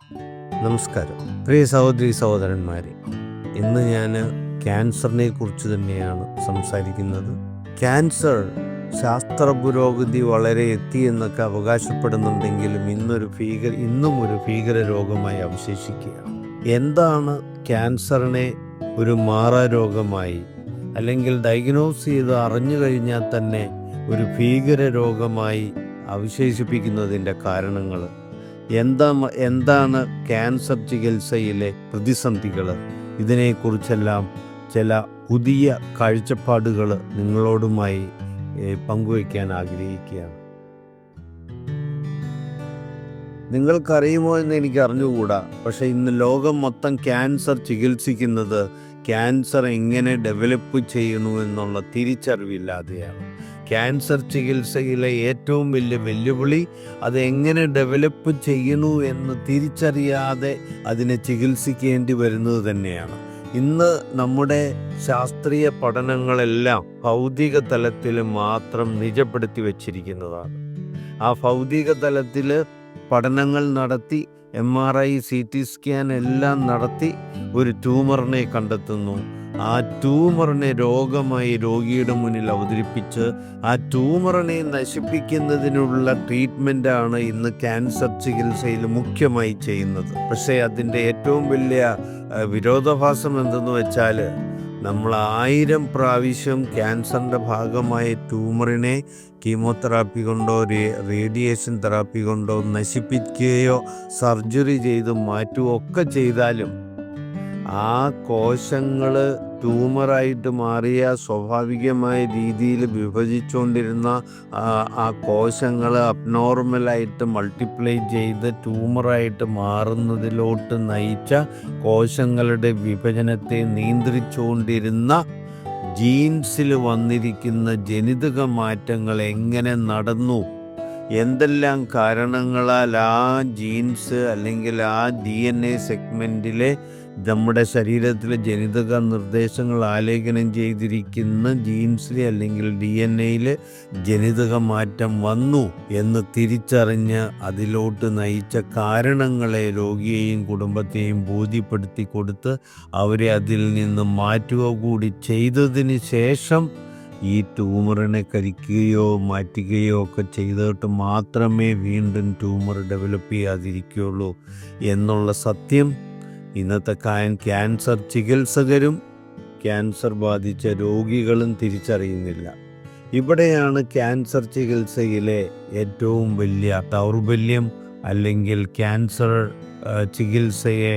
നമസ്കാരം പ്രിയ സഹോദരി സഹോദരന്മാരെ, ഇന്ന് ഞാൻ ക്യാൻസറിനെ കുറിച്ച് തന്നെയാണ് സംസാരിക്കുന്നത്. ക്യാൻസർ ശാസ്ത്ര പുരോഗതി വളരെ എത്തി എന്നൊക്കെ അവകാശപ്പെടുന്നുണ്ടെങ്കിലും ഇന്നും ഒരു ഭീകര രോഗമായി അവശേഷിക്കുകയാണ്. എന്താണ് ക്യാൻസറിനെ ഒരു മാറാരോഗമായി അല്ലെങ്കിൽ ഡയഗ്നോസ് ചെയ്ത് അറിഞ്ഞു കഴിഞ്ഞാൽ തന്നെ ഒരു ഭീകര രോഗമായി അവശേഷിപ്പിക്കുന്നതിൻ്റെ കാരണങ്ങൾ? എന്താണ് ക്യാൻസർ ചികിത്സയിലെ പ്രതിസന്ധികൾ? ഇതിനെക്കുറിച്ചെല്ലാം ചില പുതിയ കാഴ്ചപ്പാടുകൾ നിങ്ങളോടുമായി പങ്കുവയ്ക്കാൻ ആഗ്രഹിക്കുകയാണ്. നിങ്ങൾക്കറിയുമോ എന്ന് എനിക്ക് അറിഞ്ഞുകൂടാ, പക്ഷേ ഇന്ന് ലോകം മൊത്തം ക്യാൻസർ ചികിത്സിക്കുന്നത് ക്യാൻസർ എങ്ങനെ ഡെവലപ്പ് ചെയ്യുന്നു എന്നുള്ള തിരിച്ചറിവില്ലാതെയാണ്. ക്യാൻസർ ചികിത്സയിലെ ഏറ്റവും വലിയ വെല്ലുവിളി അത് എങ്ങനെ ഡെവലപ്പ് ചെയ്യുന്നു എന്ന് തിരിച്ചറിയാതെ അതിനെ ചികിത്സിക്കേണ്ടി വരുന്നത് തന്നെയാണ്. ഇന്ന് നമ്മുടെ ശാസ്ത്രീയ പഠനങ്ങളെല്ലാം ഭൗതിക തലത്തിൽ മാത്രം നിജപ്പെടുത്തി വച്ചിരിക്കുന്നതാണ്. ആ ഭൗതിക തലത്തിൽ പഠനങ്ങൾ നടത്തി MRI, CT സ്കാൻ എല്ലാം നടത്തി ഒരു ട്യൂമറിനെ കണ്ടെത്തുന്നു. ആ ട്യൂമറിനെ രോഗമായി രോഗിയുടെ മുന്നിൽ അവതരിപ്പിച്ച് ആ ട്യൂമറിനെ നശിപ്പിക്കുന്നതിനുള്ള ട്രീറ്റ്മെൻറ്റാണ് ഇന്ന് ക്യാൻസർ ചികിത്സയിൽ മുഖ്യമായി ചെയ്യുന്നത്. പക്ഷേ അതിൻ്റെ ഏറ്റവും വലിയ വിരോധാഭാസം എന്തെന്ന് വെച്ചാൽ, നമ്മൾ 1000 പ്രാവശ്യം ക്യാൻസറിൻ്റെ ഭാഗമായ ട്യൂമറിനെ കീമോതെറാപ്പി കൊണ്ടോ റേഡിയേഷൻ തെറാപ്പി കൊണ്ടോ നശിപ്പിക്കുകയോ സർജറി ചെയ്ത് മാറ്റുകയോ ഒക്കെ ചെയ്താലും ആ കോശങ്ങൾ ട്യൂമറായിട്ട് മാറിയ സ്വാഭാവികമായ രീതിയിൽ വിഭജിച്ചുകൊണ്ടിരുന്ന ആ കോശങ്ങൾ അബ്നോർമലായിട്ട് മൾട്ടിപ്ലൈ ചെയ്ത് ട്യൂമറായിട്ട് മാറുന്നതിലോട്ട് നയിച്ച കോശങ്ങളുടെ വിഭജനത്തെ നിയന്ത്രിച്ചുകൊണ്ടിരുന്ന ജീൻസിൽ വന്നിരിക്കുന്ന ജനിതക മാറ്റങ്ങൾ എങ്ങനെ നടന്നു, എന്തെല്ലാം കാരണങ്ങളാൽ ആ ജീൻസ് അല്ലെങ്കിൽ ആ DNA സെഗ്മെൻറ്റിലെ നമ്മുടെ ശരീരത്തിലെ ജനിതക നിർദ്ദേശങ്ങൾ ആലേഖനം ചെയ്തിരിക്കുന്ന ജീൻസിലെ അല്ലെങ്കിൽ DNA ജനിതക മാറ്റം വന്നു എന്ന് തിരിച്ചറിഞ്ഞ് അതിലോട്ട് നയിച്ച കാരണങ്ങളെ രോഗിയെയും കുടുംബത്തെയും ബോധ്യപ്പെടുത്തി കൊടുത്ത് അവരെ അതിൽ നിന്ന് മാറ്റുക കൂടി ചെയ്തതിന് ശേഷം ഈ ട്യൂമറിനെ കരിക്കുകയോ മാറ്റുകയോ ഒക്കെ ചെയ്തിട്ട് മാത്രമേ വീണ്ടും ട്യൂമർ ഡെവലപ്പ് ചെയ്യാതിരിക്കുകയുള്ളൂ എന്നുള്ള സത്യം ഇന്നത്തെ ക്യാൻസർ ചികിത്സകരും ക്യാൻസർ ബാധിച്ച രോഗികളും തിരിച്ചറിയുന്നില്ല. ഇവിടെയാണ് ക്യാൻസർ ചികിത്സയിലെ ഏറ്റവും വലിയ ദൗർബല്യം, അല്ലെങ്കിൽ ക്യാൻസർ ചികിത്സയെ,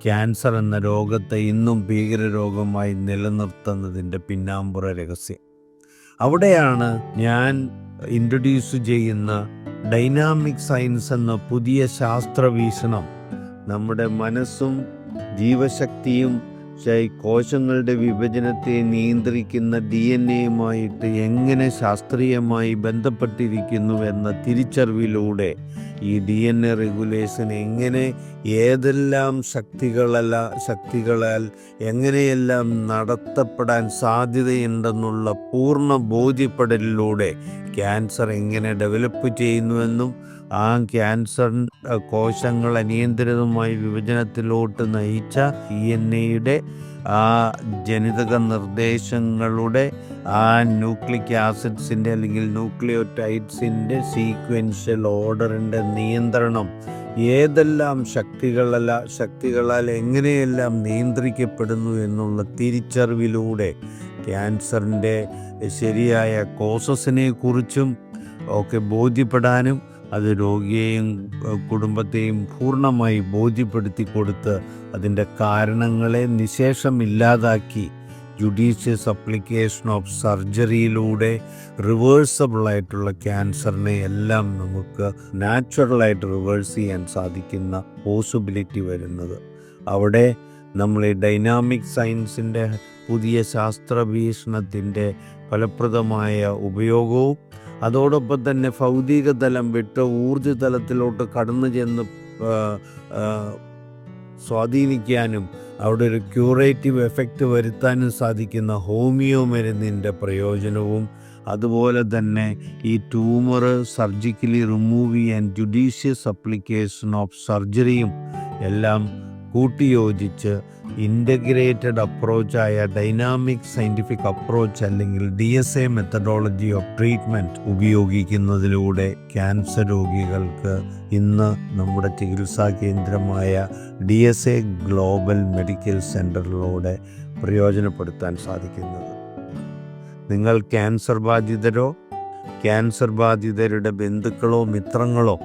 ക്യാൻസർ എന്ന രോഗത്തെ ഇന്നും ഭീകരരോഗമായി നിലനിർത്തുന്നതിൻ്റെ പിന്നാമ്പുറ രഹസ്യം. അവിടെയാണ് ഞാൻ ഇൻട്രൊഡ്യൂസ് ചെയ്യുന്ന ഡൈനാമിക് സയൻസ് എന്ന പുതിയ ശാസ്ത്രവീക്ഷണം നമ്മുടെ മനസ്സും ജീവശക്തിയും കോശങ്ങളുടെ വിഭജനത്തെ നിയന്ത്രിക്കുന്ന DNA എങ്ങനെ ശാസ്ത്രീയമായി ബന്ധപ്പെട്ടിരിക്കുന്നു എന്ന തിരിച്ചറിവിലൂടെ ഈ DNA റെഗുലേഷൻ എങ്ങനെ ഏതെല്ലാം ശക്തികളാൽ എങ്ങനെയെല്ലാം നടത്തപ്പെടാൻ സാധ്യതയുണ്ടെന്നുള്ള പൂർണ്ണ ബോധ്യപ്പെടലിലൂടെ ക്യാൻസർ എങ്ങനെ ഡെവലപ്പ് ചെയ്യുന്നുവെന്നും ആ ക്യാൻസർ കോശങ്ങൾ അനിയന്ത്രിതമായി വിഭജനത്തിലോട്ട് നയിച്ച DNA ആ ജനിതക നിർദ്ദേശങ്ങളുടെ ആ ന്യൂക്ലിക് ആസിഡ്സിൻ്റെ അല്ലെങ്കിൽ ന്യൂക്ലിയോടൈഡ്സിൻ്റെ സീക്വൻഷ്യൽ ഓർഡറിൻ്റെ നിയന്ത്രണം ഏതെല്ലാം ശക്തികളാൽ എങ്ങനെയെല്ലാം നിയന്ത്രിക്കപ്പെടുന്നു എന്നുള്ള തിരിച്ചറിവിലൂടെ ക്യാൻസറിൻ്റെ ശരിയായ കോസസിനെ കുറിച്ചും ഒക്കെ ബോധ്യപ്പെടാനും അത് രോഗിയെയും കുടുംബത്തെയും പൂർണ്ണമായി ബോധ്യപ്പെടുത്തി കൊടുത്ത് അതിൻ്റെ കാരണങ്ങളെ നിശേഷം ഇല്ലാതാക്കി ജുഡീഷ്യസ് അപ്ലിക്കേഷൻ ഓഫ് സർജറിയിലൂടെ റിവേഴ്സബിളായിട്ടുള്ള ക്യാൻസറിനെ എല്ലാം നമുക്ക് നാച്ചുറലായിട്ട് റിവേഴ്സ് ചെയ്യാൻ സാധിക്കുന്ന പോസിബിലിറ്റി വരുന്നത്. അവിടെ നമ്മൾ ഈ ഡൈനാമിക് സയൻസിൻ്റെ പുതിയ ശാസ്ത്രവീക്ഷണത്തിൻ്റെ ഫലപ്രദമായ ഉപയോഗവും അതോടൊപ്പം തന്നെ ഭൗതിക തലം വിട്ട് ഊർജ്ജ തലത്തിലോട്ട് കടന്നു ചെന്ന് സ്വാധീനിക്കാനും അവിടെ ഒരു ക്യൂറേറ്റീവ് എഫക്റ്റ് വരുത്താനും സാധിക്കുന്ന ഹോമിയോ മരുന്നിൻ്റെ പ്രയോജനവും അതുപോലെ തന്നെ ഈ ട്യൂമർ സർജിക്കലി റിമൂവ് ചെയ്യാൻ ജുഡീഷ്യസ് അപ്ലിക്കേഷൻ ഓഫ് സർജറിയും എല്ലാം കൂട്ടിയോജിച്ച് ഇൻ്റഗ്രേറ്റഡ് അപ്രോച്ചായ ഡൈനാമിക് സയൻറ്റിഫിക് അപ്രോച്ച് അല്ലെങ്കിൽ DSA മെത്തഡോളജി ഓഫ് ട്രീറ്റ്മെൻറ്റ് ഉപയോഗിക്കുന്നതിലൂടെ ക്യാൻസർ രോഗികൾക്ക് ഇന്ന് നമ്മുടെ ചികിത്സാ കേന്ദ്രമായ DSA ഗ്ലോബൽ മെഡിക്കൽ സെൻ്ററിലൂടെ പ്രയോജനപ്പെടുത്താൻ സാധിക്കുന്നത്. നിങ്ങൾ ക്യാൻസർ ബാധിതരോ ക്യാൻസർ ബാധിതരുടെ ബന്ധുക്കളോ മിത്രങ്ങളോ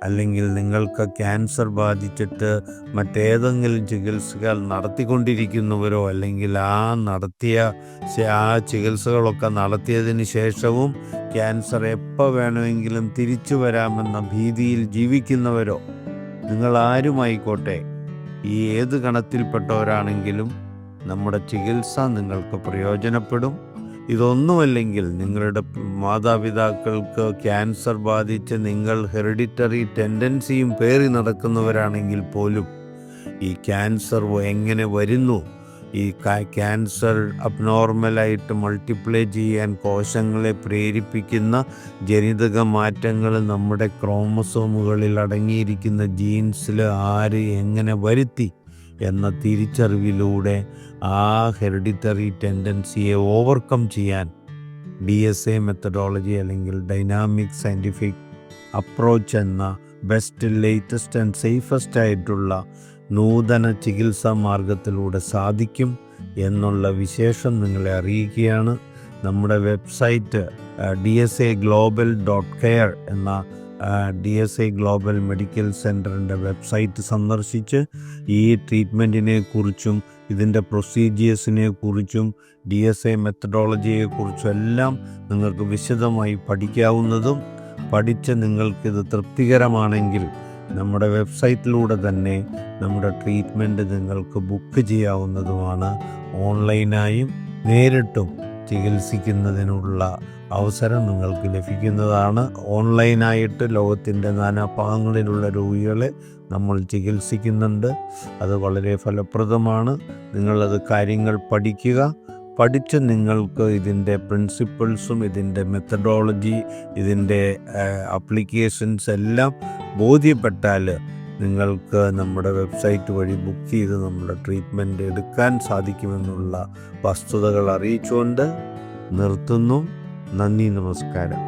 അല്ലെങ്കിൽ നിങ്ങൾക്ക് ക്യാൻസർ ബാധിച്ചിട്ട് മറ്റേതെങ്കിലും ചികിത്സകൾ നടത്തിക്കൊണ്ടിരിക്കുന്നവരോ അല്ലെങ്കിൽ ആ ചികിത്സകളൊക്കെ നടത്തിയതിന് ശേഷവും ക്യാൻസർ എപ്പോൾ വേണമെങ്കിലും തിരിച്ചു വരാമെന്ന ഭീതിയിൽ ജീവിക്കുന്നവരോ നിങ്ങൾ ആരുമായിക്കോട്ടെ, ഈ ഏത് ഗണത്തിൽപ്പെട്ടവരാണെങ്കിലും നമ്മുടെ ചികിത്സ നിങ്ങൾക്ക് പ്രയോജനപ്പെടും. ഇതൊന്നുമല്ലെങ്കിൽ നിങ്ങളുടെ മാതാപിതാക്കൾക്ക് ക്യാൻസർ ബാധിച്ച് നിങ്ങൾ ഹെറിഡിറ്ററി ടെൻഡൻസിയും പേറി നടക്കുന്നവരാണെങ്കിൽ പോലും ഈ ക്യാൻസർ എങ്ങനെ വരുന്നു, ഈ ക്യാൻസർ അബ്നോർമലായിട്ട് മൾട്ടിപ്ലൈ ചെയ്യാൻ കോശങ്ങളെ പ്രേരിപ്പിക്കുന്ന ജനിതക മാറ്റങ്ങൾ നമ്മുടെ ക്രോമസോമുകളിൽ അടങ്ങിയിരിക്കുന്ന ജീൻസിൽ ആര് എങ്ങനെ വരുത്തി എന്ന തിരിച്ചറിവിലൂടെ ആ ഹെറിഡിറ്ററി ടെൻഡൻസിയെ ഓവർകം ചെയ്യാൻ DSA മെത്തഡോളജി അല്ലെങ്കിൽ ഡൈനാമിക് സയൻറ്റിഫിക് അപ്രോച്ച് എന്ന ബെസ്റ്റ്, ലേറ്റസ്റ്റ് ആൻഡ് സേഫസ്റ്റ് ആയിട്ടുള്ള നൂതന ചികിത്സാ മാർഗത്തിലൂടെ സാധിക്കും എന്നുള്ള വിശേഷം നിങ്ങളെ അറിയിക്കുകയാണ്. നമ്മുടെ വെബ്സൈറ്റ് DSAglobal.care എന്ന DSA ഗ്ലോബൽ മെഡിക്കൽ സെൻ്ററിൻ്റെ വെബ്സൈറ്റ് സന്ദർശിച്ച് ഈ ട്രീറ്റ്മെൻറ്റിനെ കുറിച്ചും ഇതിൻ്റെ പ്രൊസീജിയേഴ്സിനെ കുറിച്ചും DSA മെത്തഡോളജിയെക്കുറിച്ചും എല്ലാം നിങ്ങൾക്ക് വിശദമായി പഠിക്കാവുന്നതും, പഠിച്ച് നിങ്ങൾക്കിത് തൃപ്തികരമാണെങ്കിൽ നമ്മുടെ വെബ്സൈറ്റിലൂടെ തന്നെ നമ്മുടെ ട്രീറ്റ്മെൻറ്റ് നിങ്ങൾക്ക് ബുക്ക് ചെയ്യാവുന്നതുമാണ്. ഓൺലൈനായും നേരിട്ടും ചികിത്സിക്കുന്നതിനുള്ള അവസരം നിങ്ങൾക്ക് ലഭിക്കുന്നതാണ്. ഓൺലൈനായിട്ട് ലോകത്തിൻ്റെ നാനാഭാഗങ്ങളിലുള്ള രോഗികളെ നമ്മൾ ചികിത്സിക്കുന്നുണ്ട്. അത് വളരെ ഫലപ്രദമാണ്. നിങ്ങളത് കാര്യങ്ങൾ പഠിച്ച് നിങ്ങൾക്ക് ഇതിൻ്റെ പ്രിൻസിപ്പിൾസും ഇതിൻ്റെ മെത്തഡോളജി ഇതിൻ്റെ ആപ്ലിക്കേഷൻസ് എല്ലാം ബോധ്യപ്പെട്ടാൽ നിങ്ങൾക്ക് നമ്മുടെ വെബ്സൈറ്റ് വഴി ബുക്ക് ചെയ്ത് നമ്മുടെ ട്രീറ്റ്മെൻറ്റ് എടുക്കാൻ സാധിക്കുമെന്നുള്ള വസ്തുതകൾ അറിയിച്ചുകൊണ്ട് നിർത്തുന്നു. നന്ദി, നമസ്കാരം.